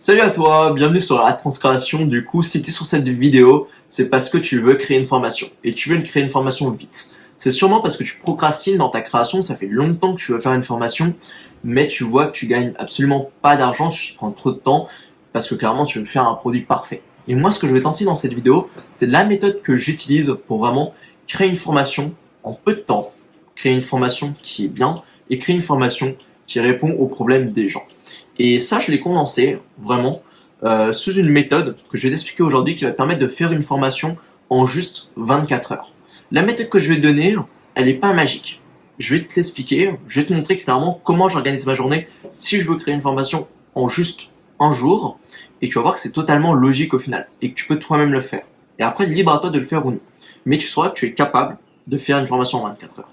Salut à toi, bienvenue sur la transcréation. Du coup, si tu es sur cette vidéo, c'est parce que tu veux créer une formation. Et tu veux créer une formation vite. C'est sûrement parce que tu procrastines dans ta création, ça fait longtemps que tu veux faire une formation, mais tu vois que tu gagnes absolument pas d'argent, tu prends trop de temps, parce que clairement tu veux faire un produit parfait. Et moi, ce que je vais t'enseigner dans cette vidéo, c'est la méthode que j'utilise pour vraiment créer une formation en peu de temps, créer une formation qui est bien, et créer une formation qui répond aux problèmes des gens. Et ça, je l'ai condensé vraiment sous une méthode que je vais t'expliquer aujourd'hui qui va te permettre de faire une formation en juste 24 heures. La méthode que je vais te donner, elle n'est pas magique. Je vais te l'expliquer, je vais te montrer clairement comment j'organise ma journée si je veux créer une formation en juste un jour. Et tu vas voir que c'est totalement logique au final et que tu peux toi-même le faire. Et après, libre à toi de le faire ou non. Mais tu sauras que tu es capable de faire une formation en 24 heures.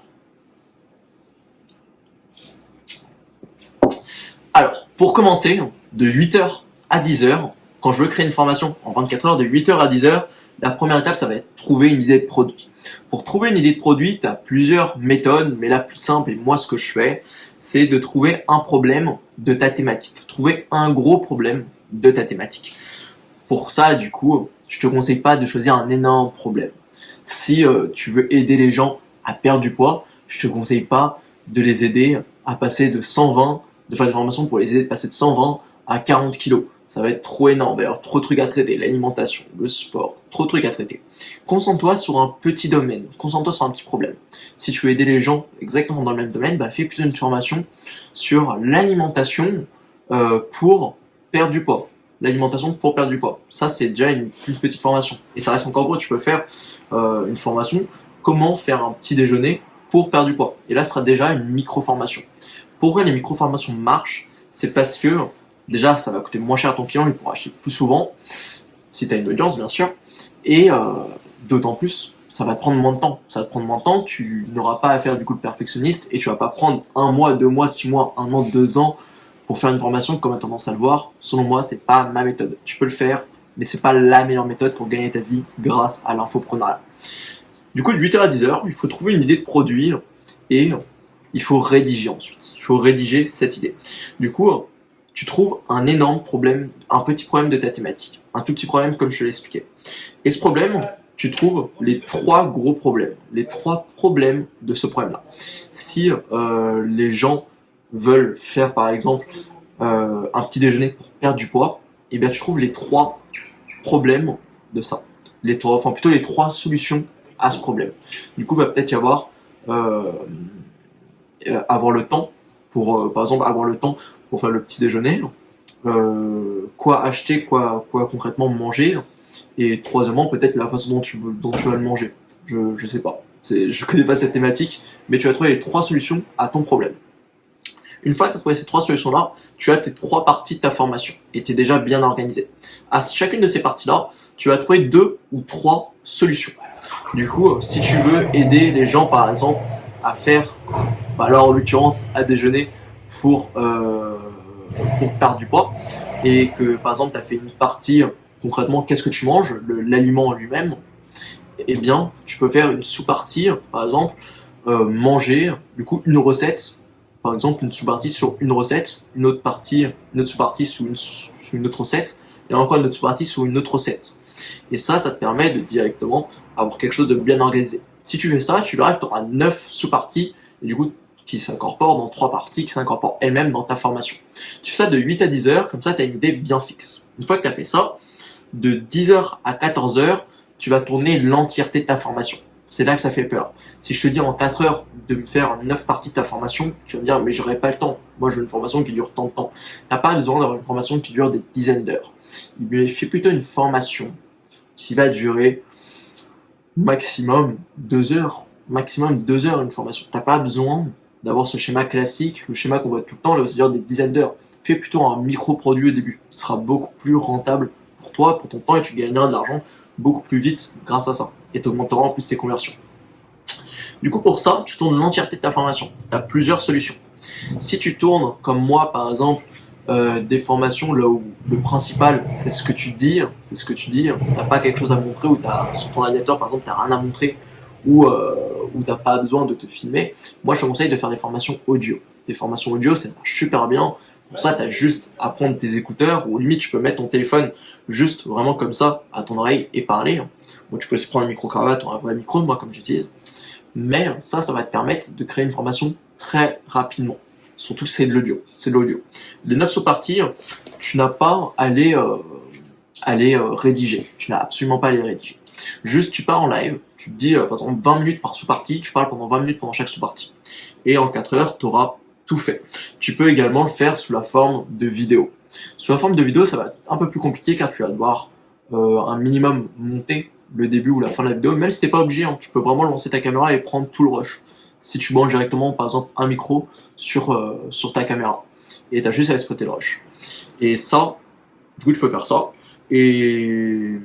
Alors, pour commencer, de 8h à 10h, quand je veux créer une formation en 24 heures, de 8h à 10h, la première étape, ça va être trouver une idée de produit. Pour trouver une idée de produit, tu as plusieurs méthodes, mais la plus simple, et moi ce que je fais, c'est de trouver un problème de ta thématique. Trouver un gros problème de ta thématique. Pour ça, du coup, je te conseille pas de choisir un énorme problème. Si tu veux aider les gens à perdre du poids, je te conseille pas de les aider à passer de 120, de faire une formation pour les aider de passer de 120 à 40 kilos. Ça va être trop énorme, d'ailleurs, trop de trucs à traiter, l'alimentation, le sport, trop de trucs à traiter. Concentre-toi sur un petit domaine, concentre-toi sur un petit problème. Si tu veux aider les gens exactement dans le même domaine, fais plutôt une formation sur l'alimentation pour perdre du poids. L'alimentation pour perdre du poids. Ça, c'est déjà une plus petite formation. Et ça reste encore gros, tu peux faire une formation comment faire un petit déjeuner pour perdre du poids. Et là, ce sera déjà une micro-formation. Pourquoi les micro-formations marchent? C'est parce que déjà, ça va coûter moins cher à ton client, il pourra acheter plus souvent, si tu as une audience bien sûr, et d'autant plus, ça va te prendre moins de temps. Ça va te prendre moins de temps, tu n'auras pas à faire du coup le perfectionniste, et tu vas pas prendre 1 mois, 2 mois, 6 mois, 1 an, 2 ans pour faire une formation comme tu as tendance à le voir. Selon moi, c'est pas ma méthode. Tu peux le faire, mais c'est pas la meilleure méthode pour gagner ta vie grâce à l'infoprenariat. Du coup, de 8h à 10h, il faut trouver une idée de produit et il faut rédiger ensuite. Il faut rédiger cette idée. Du coup, tu trouves un énorme problème, un petit problème de ta thématique. Un tout petit problème comme je te l'ai expliqué. Et ce problème, tu trouves les 3 gros problèmes. Les 3 problèmes de ce problème-là. Si les gens veulent faire par exemple un petit déjeuner pour perdre du poids, et bien tu trouves les 3 problèmes de ça. Les 3 solutions à ce problème. Du coup, il va peut-être y avoir le temps pour, par exemple, avoir le temps pour faire le petit déjeuner, quoi acheter, quoi concrètement manger, et troisièmement, peut-être la façon dont tu vas le manger. Je sais pas. Je connais pas cette thématique, mais tu vas trouver les 3 solutions à ton problème. Une fois que tu as trouvé ces 3 solutions-là, tu as tes 3 parties de ta formation et tu es déjà bien organisé. À chacune de ces parties-là, tu vas trouver 2 ou 3 solutions. Du coup, si tu veux aider les gens, par exemple, à faire, là en l'occurrence, à déjeuner pour perdre du poids, et que par exemple, tu as fait une partie, concrètement, qu'est-ce que tu manges, l'aliment en lui-même, eh bien, tu peux faire une sous-partie, par exemple, manger, du coup, une recette. Par exemple, une sous-partie sur une recette, une autre sous-partie sur une autre recette, et encore une autre sous-partie sur une autre recette. Et ça te permet de directement avoir quelque chose de bien organisé. Si tu fais ça, tu verras que tu auras 9 sous-parties, et du coup, qui s'incorporent dans 3 parties, qui s'incorporent elles-mêmes dans ta formation. Tu fais ça de 8 à 10 heures, comme ça tu as une idée bien fixe. Une fois que tu as fait ça, de 10h à 14h, tu vas tourner l'entièreté de ta formation. C'est là que ça fait peur. Si je te dis en 4 heures de me faire 9 parties de ta formation, tu vas me dire mais j'aurais pas le temps. Moi je veux une formation qui dure tant de temps. T'as pas besoin d'avoir une formation qui dure des dizaines d'heures. Il fait plutôt une formation qui va durer maximum 2 heures. Maximum 2 heures une formation. T'as pas besoin d'avoir ce schéma classique, le schéma qu'on voit tout le temps, là, c'est-à-dire des dizaines d'heures. Fais plutôt un micro-produit au début. Ce sera beaucoup plus rentable pour toi, pour ton temps, et tu gagneras de l'argent beaucoup plus vite grâce à ça. Et tu augmenteras en plus tes conversions. Du coup, pour ça, tu tournes l'entièreté de ta formation. Tu as plusieurs solutions. Si tu tournes, comme moi, par exemple, des formations là où le principal, c'est ce que tu dis, t'as pas quelque chose à montrer, ou sur ton ordinateur, par exemple, t'as rien à montrer, ou t'as pas besoin de te filmer, moi, je te conseille de faire des formations audio. Des formations audio, ça marche super bien. Pour ça, tu as juste à prendre tes écouteurs, ou limite, tu peux mettre ton téléphone juste vraiment comme ça à ton oreille et parler. Bon, tu peux aussi prendre un micro-cravate ou un vrai micro, moi, comme j'utilise. Mais ça va te permettre de créer une formation très rapidement. Surtout que c'est de l'audio. C'est de l'audio. Les 9 sous-parties, tu n'as pas à les rédiger. Tu n'as absolument pas à les rédiger. Juste, tu pars en live, tu te dis, par exemple, 20 minutes par sous-partie, tu parles pendant 20 minutes pendant chaque sous-partie. Et en 4 heures, tu auras tout fait. Tu peux également le faire sous la forme de vidéo. Sous la forme de vidéo, ça va être un peu plus compliqué car tu vas devoir un minimum monter le début ou la fin de la vidéo, même si t'es pas obligé, hein, tu peux vraiment lancer ta caméra et prendre tout le rush. Si tu branches directement, par exemple, un micro sur ta caméra, et t'as juste à exploiter le rush. Et ça, du coup, tu peux faire ça. Et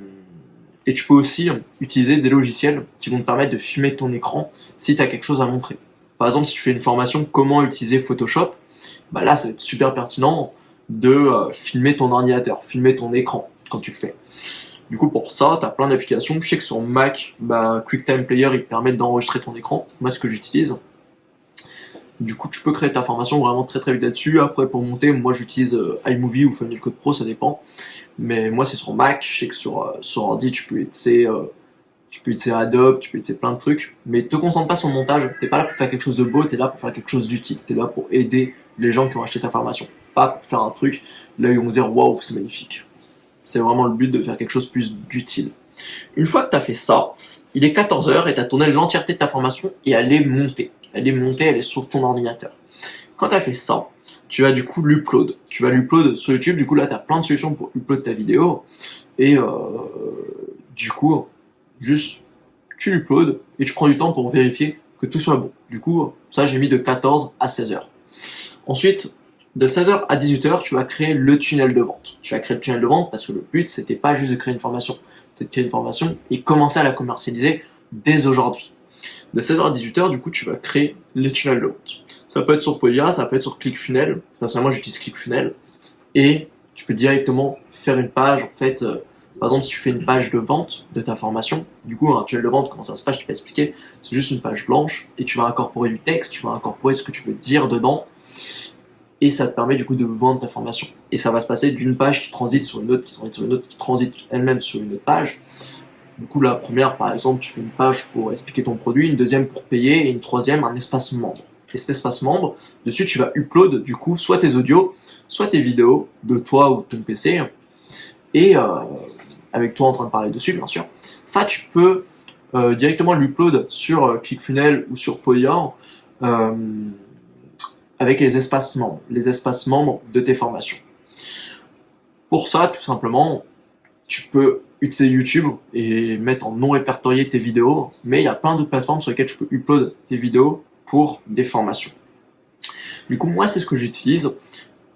tu peux aussi utiliser des logiciels qui vont te permettre de filmer ton écran si tu as quelque chose à montrer. Par exemple, si tu fais une formation comment utiliser Photoshop, bah là, ça va être super pertinent de filmer ton ordinateur, filmer ton écran quand tu le fais. Du coup, pour ça, tu as plein d'applications. Je sais que sur Mac, QuickTime Player, il te permet d'enregistrer ton écran. Moi, ce que j'utilise. Du coup, tu peux créer ta formation vraiment très très vite là-dessus. Après, pour monter, moi, j'utilise iMovie ou Final Cut Pro, ça dépend. Mais moi, c'est sur Mac. Je sais que sur ordi, tu peux utiliser Adobe, tu peux utiliser plein de trucs. Mais te concentre pas sur le montage. T'es pas là pour faire quelque chose de beau, t'es là pour faire quelque chose d'utile. T'es là pour aider les gens qui ont acheté ta formation. Pas pour faire un truc, là, ils vont se dire, waouh, c'est magnifique. C'est vraiment le but de faire quelque chose plus d'utile. Une fois que tu as fait ça, il est 14h et tu as tourné l'entièreté de ta formation et elle est montée. Elle est sur ton ordinateur. Quand tu as fait ça, tu vas du coup l'upload. Tu vas l'upload sur YouTube. Du coup, là, tu as plein de solutions pour upload ta vidéo. Et du coup, juste, tu l'upload et tu prends du temps pour vérifier que tout soit bon. Du coup, ça, j'ai mis de 14 à 16h. Ensuite, de 16h à 18h, tu vas créer le tunnel de vente. Tu vas créer le tunnel de vente parce que le but, c'était pas juste de créer une formation, c'est de créer une formation et commencer à la commercialiser dès aujourd'hui. De 16h à 18h, du coup, tu vas créer le tunnel de vente. Ça peut être sur Podia, ça peut être sur ClickFunnels. Personnellement, j'utilise ClickFunnels. Et tu peux directement faire une page, en fait, par exemple, si tu fais une page de vente de ta formation, du coup, un tunnel de vente, comment ça se passe, je t'ai pas expliqué, c'est juste une page blanche et tu vas incorporer du texte, tu vas incorporer ce que tu veux dire dedans. Et ça te permet du coup de vendre ta formation. Et ça va se passer d'une page qui transite sur une autre, qui transite elle-même sur une autre page. Du coup, la première, par exemple, tu fais une page pour expliquer ton produit, une deuxième pour payer, et une troisième, un espace membre. Et cet espace membre, dessus, tu vas upload, du coup, soit tes audios, soit tes vidéos de toi ou de ton PC, et avec toi en train de parler dessus, bien sûr. Ça, tu peux directement l'upload sur ClickFunnels ou sur Podia, avec les espaces membres de tes formations. Pour ça, tout simplement, tu peux utiliser YouTube et mettre en non répertorié tes vidéos, mais il y a plein d'autres plateformes sur lesquelles tu peux upload tes vidéos pour des formations. Du coup, moi, c'est ce que j'utilise.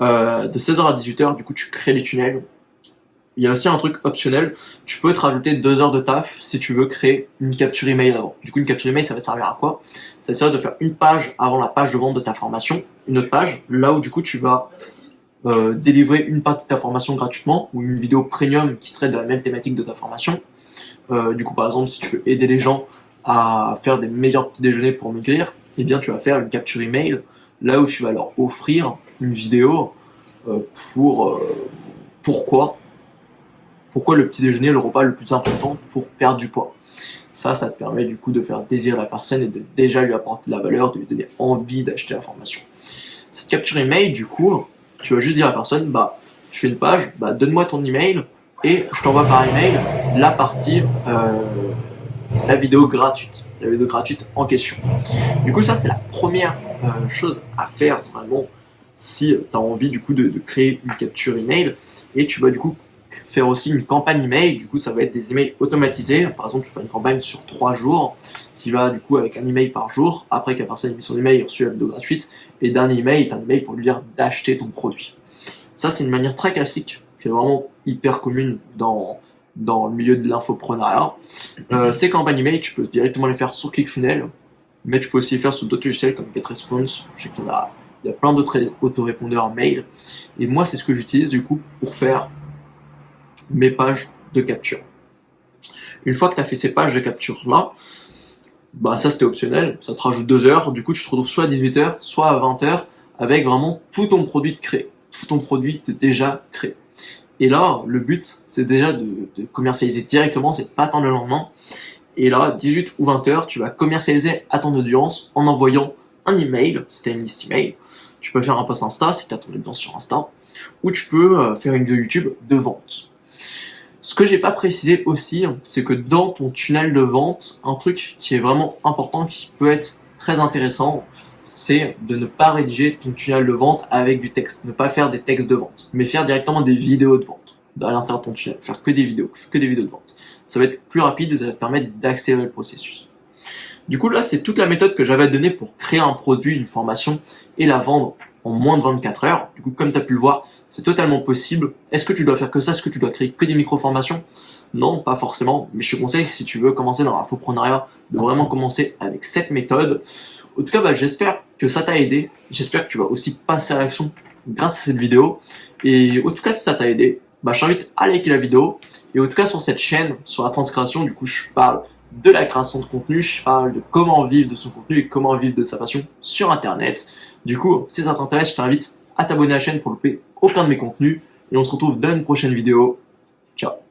De 16h à 18h, du coup, tu crées les tunnels. Il y a aussi un truc optionnel, tu peux te rajouter 2 heures de taf si tu veux créer une capture email avant. Du coup, une capture email, ça va servir à quoi? Ça va servir de faire une page avant la page de vente de ta formation, une autre page, là où du coup tu vas délivrer une partie de ta formation gratuitement, ou une vidéo premium qui traite de la même thématique de ta formation. Du coup, par exemple, si tu veux aider les gens à faire des meilleurs petits déjeuners pour maigrir, eh bien tu vas faire une capture email, là où tu vas leur offrir une vidéo pourquoi le petit déjeuner est le repas le plus important pour perdre du poids. Ça te permet du coup de faire désirer la personne et de déjà lui apporter de la valeur, de lui donner envie d'acheter la formation. Cette capture email, du coup, tu vas juste dire à la personne, tu fais une page, donne-moi ton email et je t'envoie par email la partie, la vidéo gratuite en question. Du coup, ça c'est la première chose à faire vraiment si tu as envie du coup de créer une capture email, et tu vas du coup faire aussi une campagne email. Du coup, ça va être des emails automatisés. Par exemple, tu fais une campagne sur 3 jours qui va du coup avec un email par jour. Après que la personne ait mis son email, reçu la vidéo gratuite, et le dernier email est un email pour lui dire d'acheter ton produit. Ça, c'est une manière très classique qui est vraiment hyper commune dans le milieu de l'infoprenariat. Ces campagnes email, tu peux directement les faire sur ClickFunnels, mais tu peux aussi les faire sur d'autres logiciels comme GetResponse. Je sais qu'il y a plein d'autres autorépondeurs mail. Et moi, c'est ce que j'utilise du coup pour faire mes pages de capture. Une fois que tu as fait ces pages de capture là, ça c'était optionnel, ça te rajoute 2 heures, du coup tu te retrouves soit à 18h, soit à 20h, avec vraiment tout ton produit de créé. tout ton produit est déjà créé. Et là, le but, c'est déjà de commercialiser directement, c'est pas attendre le lendemain. Et là, 18 ou 20 heures, tu vas commercialiser à ton audience en envoyant un email, si tu as une liste email. Tu peux faire un post Insta si tu as ton audience sur Insta. Ou tu peux faire une vidéo YouTube de vente. Ce que j'ai pas précisé aussi, c'est que dans ton tunnel de vente, un truc qui est vraiment important, qui peut être très intéressant, c'est de ne pas rédiger ton tunnel de vente avec du texte. Ne pas faire des textes de vente, mais faire directement des vidéos de vente à l'intérieur de ton tunnel. Faire que des vidéos de vente. Ça va être plus rapide et ça va te permettre d'accélérer le processus. Du coup, là, c'est toute la méthode que j'avais à te donner pour créer un produit, une formation et la vendre en moins de 24 heures. Du coup, comme tu as pu le voir, c'est totalement possible. Est-ce que tu dois faire que ça? Est-ce que tu dois créer que des micro-formations? Non, pas forcément. Mais je te conseille, si tu veux commencer dans l'infoprenariat, de vraiment commencer avec cette méthode. En tout cas, j'espère que ça t'a aidé. J'espère que tu vas aussi passer à l'action grâce à cette vidéo. Et en tout cas, si ça t'a aidé, je t'invite à liker la vidéo. Et en tout cas, sur cette chaîne, sur la transcréation, du coup, je parle de la création de contenu, je parle de comment vivre de son contenu et comment vivre de sa passion sur Internet. Du coup, si ça t'intéresse, je t'invite à t'abonner à la chaîne pour louper aucun de mes contenus. Et on se retrouve dans une prochaine vidéo. Ciao!